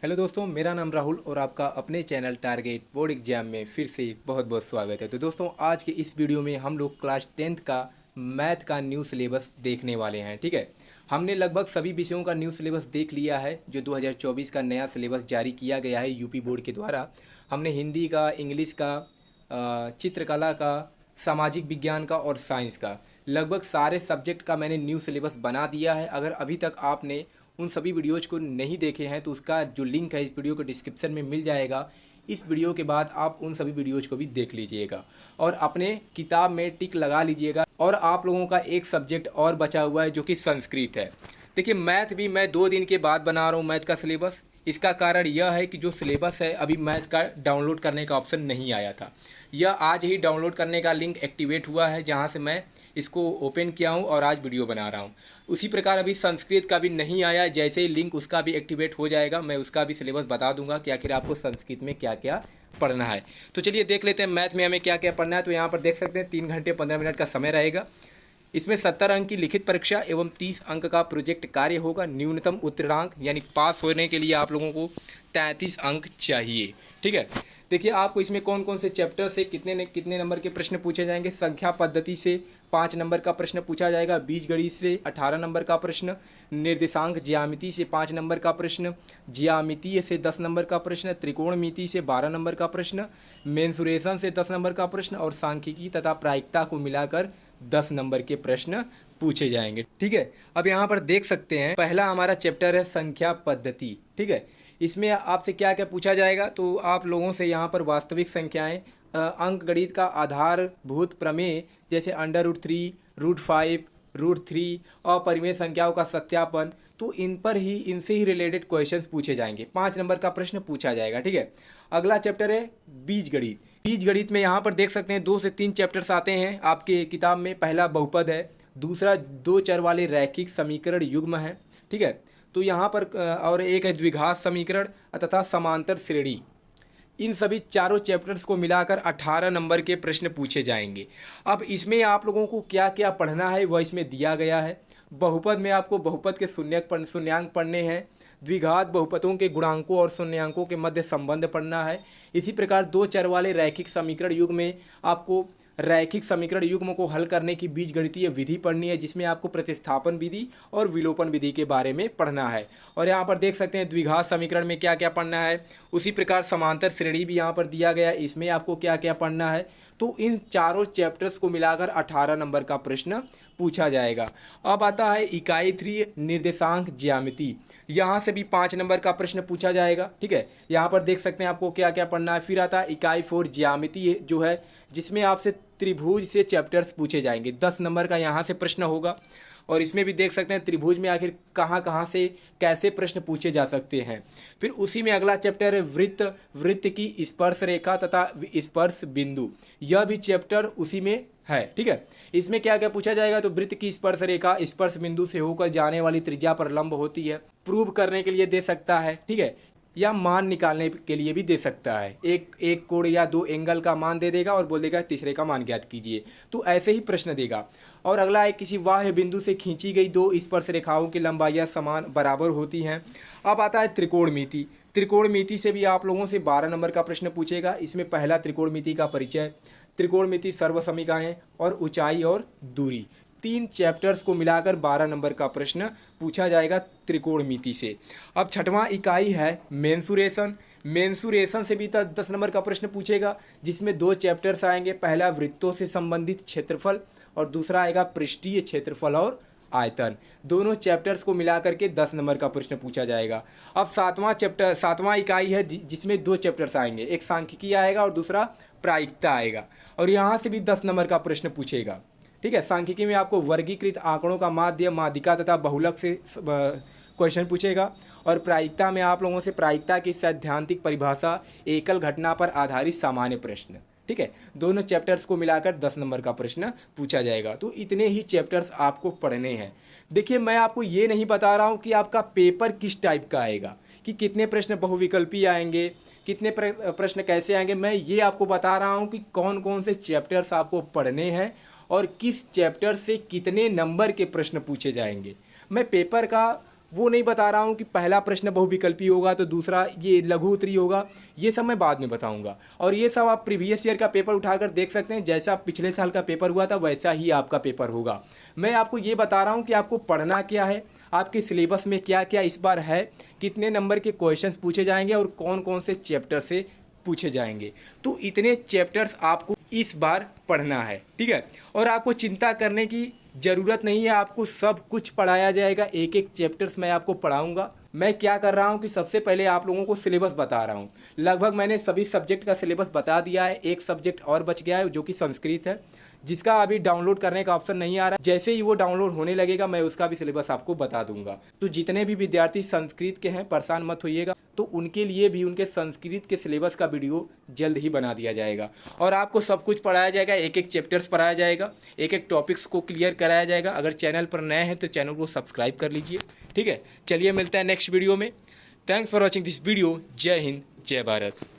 Hello दोस्तों, मेरा नाम राहुल और आपका अपने चैनल टारगेट बोर्ड एग्जाम में फिर से बहुत बहुत स्वागत है। तो दोस्तों, आज के इस वीडियो में हम लोग क्लास 10th का मैथ का न्यू सिलेबस देखने वाले हैं। ठीक है, हमने लगभग सभी विषयों का न्यू सिलेबस देख लिया है। जो 2024 का नया सिलेबस जारी किया गया है यूपी बोर्ड के द्वारा, हमने हिंदी का, इंग्लिश का, चित्रकला का, सामाजिक विज्ञान का और साइंस का लगभग सारे सब्जेक्ट का मैंने न्यू सिलेबस बना दिया है। अगर अभी तक आपने उन सभी वीडियोज़ को नहीं देखे हैं तो उसका जो लिंक है इस वीडियो को डिस्क्रिप्शन में मिल जाएगा। इस वीडियो के बाद आप उन सभी वीडियोज़ को भी देख लीजिएगा और अपने किताब में टिक लगा लीजिएगा। और आप लोगों का एक सब्जेक्ट और बचा हुआ है जो कि संस्कृत है। देखिए, मैथ भी मैं 2 दिन के बाद बना रहा हूँ मैथ का सिलेबस। इसका कारण यह है कि जो सिलेबस है अभी मैथ का डाउनलोड करने का ऑप्शन नहीं आया था। यह आज ही डाउनलोड करने का लिंक एक्टिवेट हुआ है, जहां से मैं इसको ओपन किया हूं और आज वीडियो बना रहा हूं। उसी प्रकार अभी संस्कृत का भी नहीं आया। जैसे ही लिंक उसका भी एक्टिवेट हो जाएगा मैं उसका भी सिलेबस बता दूंगा कि आखिर आपको संस्कृत में क्या क्या पढ़ना है। तो चलिए देख लेते हैं मैथ में हमें क्या क्या पढ़ना है। तो यहाँ पर देख सकते हैं 3 घंटे 15 मिनट का समय रहेगा। इसमें 70 अंक की लिखित परीक्षा एवं 30 अंक का प्रोजेक्ट कार्य होगा। न्यूनतम उत्तीर्णांक यानी पास होने के लिए आप लोगों को 33 अंक चाहिए। ठीक है, देखिए आपको इसमें कौन कौन से चैप्टर से कितने नंबर के प्रश्न पूछे जाएंगे। संख्या पद्धति से 5 नंबर का प्रश्न पूछा जाएगा। बीजगणित से 18 नंबर का प्रश्न। निर्देशांक ज्यामिति से 5 नंबर का प्रश्न। ज्यामितीय से 10 नंबर का प्रश्न। त्रिकोणमिति से 12 नंबर का प्रश्न। मेंसुरेशन से 10 नंबर का प्रश्न और सांख्यिकी तथा प्रायिकता को मिलाकर 10 नंबर के प्रश्न पूछे जाएंगे। ठीक है, अब यहाँ पर देख सकते हैं पहला हमारा चैप्टर है संख्या पद्धति। ठीक है, इसमें आपसे क्या क्या पूछा जाएगा तो आप लोगों से यहाँ पर वास्तविक संख्याएं, अंक गणित का आधारभूत प्रमेय जैसे √3, √5, √3, अपरिमेय संख्याओं का सत्यापन, तो इन पर ही इनसे ही रिलेटेड क्वेश्चंस पूछे जाएंगे। 5 नंबर का प्रश्न पूछा जाएगा। ठीक है, अगला चैप्टर है बीज गणित। बीज गणित में यहाँ पर देख सकते हैं 2 से 3 चैप्टर्स आते हैं आपके किताब में। पहला बहुपद है, दूसरा 2 चर वाले रैखिक समीकरण युग्म है। ठीक है, तो यहाँ पर और एक है द्विघात समीकरण तथा समांतर श्रेणी। इन सभी चारों चैप्टर्स को मिलाकर 18 नंबर के प्रश्न पूछे जाएंगे। अब इसमें आप लोगों को क्या क्या पढ़ना है वह इसमें दिया गया है। बहुपद में आपको बहुपद के शून्यांक पढ़ने हैं। द्विघात बहुपदों के गुणांकों और शून्यांकों के मध्य संबंध पढ़ना है। इसी प्रकार 2 चर वाले रैखिक समीकरण युग्म में आपको रैखिक समीकरण युग्म को हल करने की बीजगणितीय विधि पढ़नी है, जिसमें आपको प्रतिस्थापन विधि और विलोपन विधि के बारे में पढ़ना है। और यहाँ पर देख सकते हैं द्विघात समीकरण में क्या क्या पढ़ना है। उसी प्रकार समांतर श्रेणी भी यहाँ पर दिया गया है, इसमें आपको क्या क्या पढ़ना है। तो इन चारों चैप्टर्स को मिलाकर 18 नंबर का प्रश्न पूछा जाएगा। अब आता है इकाई 3 निर्देशांक ज्यामिति। यहाँ से भी 5 नंबर का प्रश्न पूछा जाएगा। ठीक है, यहाँ पर देख सकते हैं आपको क्या क्या पढ़ना है। फिर आता है इकाई 4 ज्यामिति जो है, जिसमें आपसे त्रिभुज से चैप्टर्स पूछे जाएंगे। 10 नंबर का यहाँ से प्रश्न होगा। और इसमें भी देख सकते हैं त्रिभुज में आखिर कहाँ कहाँ से कैसे प्रश्न पूछे जा सकते हैं। फिर उसी में अगला चैप्टर है वृत्त। वृत्त की स्पर्श रेखा तथा स्पर्श बिंदु, यह भी चैप्टर उसी में है। ठीक है, इसमें क्या क्या पूछा जाएगा तो वृत्त की स्पर्श रेखा स्पर्श बिंदु से होकर जाने वाली त्रिज्या पर लंब होती है। प्रूव करने के लिए दे सकता है। ठीक है, या मान निकालने के लिए भी दे सकता है। एक कोण या 2 एंगल का मान दे देगा और बोल देगा तीसरे का मान ज्ञात कीजिए। तो ऐसे ही प्रश्न देगा। और अगला है किसी बाह्य बिंदु से खींची गई 2 स्पर्श रेखाओं की लंबाइयाँ समान बराबर होती हैं। अब आता है त्रिकोणमिति। त्रिकोणमिति से भी आप लोगों से 12 नंबर का प्रश्न पूछेगा। इसमें पहला त्रिकोणमिति का परिचय, त्रिकोणमिति सर्वसमीकाएं और ऊंचाई और दूरी, 3 चैप्टर्स को मिलाकर 12 नंबर का प्रश्न पूछा जाएगा त्रिकोणमिति से। अब छठवां इकाई है मेंसुरेशन। मेंसुरेशन से भी 10 नंबर का प्रश्न पूछेगा, जिसमें 2 चैप्टर्स आएंगे। पहला वृत्तों से संबंधित क्षेत्रफल और दूसरा आएगा पृष्ठीय क्षेत्रफल और आयतन। दोनों चैप्टर्स को मिलाकर के 10 नंबर का प्रश्न पूछा जाएगा। अब 7वां इकाई है, जिसमें 2 चैप्टर्स आएंगे। एक सांख्यिकी आएगा और दूसरा प्रायिकता आएगा। और यहाँ से भी 10 नंबर का प्रश्न पूछेगा। ठीक है, सांख्यिकी में आपको वर्गीकृत आंकड़ों का माध्य, माध्यिका तथा बहुलक से क्वेश्चन पूछेगा। और प्रायिकता में आप लोगों से प्रायिकता की सैद्धांतिक परिभाषा, एकल घटना पर आधारित सामान्य प्रश्न। ठीक है, दोनों चैप्टर्स को मिलाकर 10 नंबर का प्रश्न पूछा जाएगा। तो इतने ही चैप्टर्स आपको पढ़ने हैं। देखिए, मैं आपको ये नहीं बता रहा हूँ कि आपका पेपर किस टाइप का आएगा, कि कितने प्रश्न बहुविकल्पी आएंगे, कितने प्रश्न कैसे आएंगे। मैं ये आपको बता रहा हूँ कि कौन कौन से चैप्टर्स आपको पढ़ने हैं और किस चैप्टर से कितने नंबर के प्रश्न पूछे जाएंगे। मैं पेपर का वो नहीं बता रहा हूँ कि पहला प्रश्न बहुविकल्पी होगा तो दूसरा ये लघु उत्तरी होगा, ये सब मैं बाद में बताऊँगा। और ये सब आप प्रीवियस ईयर का पेपर उठाकर देख सकते हैं, जैसा पिछले साल का पेपर हुआ था वैसा ही आपका पेपर होगा। मैं आपको ये बता रहा हूँ कि आपको पढ़ना क्या है, आपके सिलेबस में क्या क्या इस बार है, कितने नंबर के क्वेश्चंस पूछे जाएंगे और कौन कौन से चैप्टर से पूछे जाएंगे। तो इतने चैप्टर्स आपको इस बार पढ़ना है, ठीक है। और आपको चिंता करने की ज़रूरत नहीं है, आपको सब कुछ पढ़ाया जाएगा, एक एक चैप्टर्स मैं आपको पढ़ाऊँगा। मैं क्या कर रहा हूँ कि सबसे पहले आप लोगों को सिलेबस बता रहा हूँ। लगभग मैंने सभी सब्जेक्ट का सिलेबस बता दिया है, एक सब्जेक्ट और बच गया है जो कि संस्कृत है, जिसका अभी डाउनलोड करने का ऑप्शन नहीं आ रहा है। जैसे ही वो डाउनलोड होने लगेगा मैं उसका भी सिलेबस आपको बता दूंगा। तो जितने भी विद्यार्थी संस्कृत के हैं परेशान मत होइएगा, तो उनके लिए भी उनके संस्कृत के सिलेबस का वीडियो जल्द ही बना दिया जाएगा और आपको सब कुछ पढ़ाया जाएगा, एक एक चैप्टर्स पढ़ाया जाएगा, एक एक टॉपिक्स को क्लियर कराया जाएगा। अगर चैनल पर नए हैं तो चैनल को सब्सक्राइब कर लीजिए, ठीक है। चलिए मिलते हैं नेक्स्ट वीडियो में। Thanks for watching this video. जय हिंद, जय भारत।